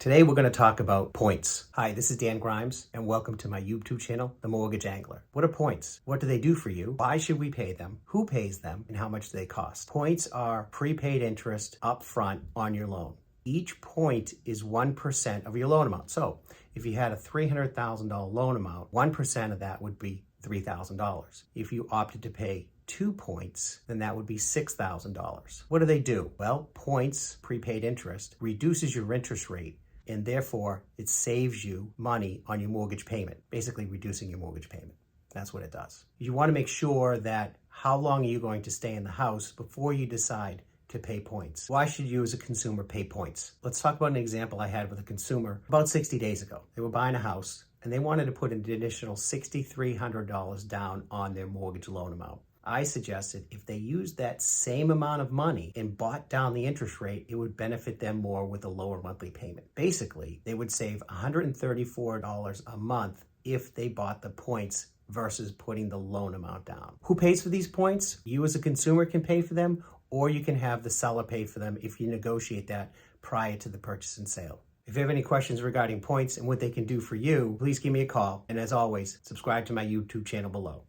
Today we're going to talk about points. Hi, this is Dan Grimes and welcome to my YouTube channel, The Mortgage Angler. What are points? What do they do for you? Why should we pay them? Who pays them? And how much do they cost? Points are prepaid interest up front on your loan. Each point is 1% of your loan amount. So if you had a $300,000 loan amount, 1% of that would be $3,000. If you opted to pay 2 points, then that would be $6,000. What do they do? Well, points, prepaid interest, reduces your interest rate, and therefore it saves you money on your mortgage payment, basically reducing your mortgage payment. That's what it does. You want to make sure that how long are you going to stay in the house before you decide to pay points. Why should you as a consumer pay points? Let's talk about an example I had with a consumer about 60 days ago. They were buying a house and they wanted to put an additional $6,300 down on their mortgage loan amount. I suggested if they used that same amount of money and bought down the interest rate, it would benefit them more with a lower monthly payment. Basically, they would save $134 a month if they bought the points versus putting the loan amount down. Who pays for these points? You as a consumer can pay for them, or you can have the seller pay for them if you negotiate that prior to the purchase and sale. If you have any questions regarding points and what they can do for you, please give me a call. And as always, subscribe to my YouTube channel below.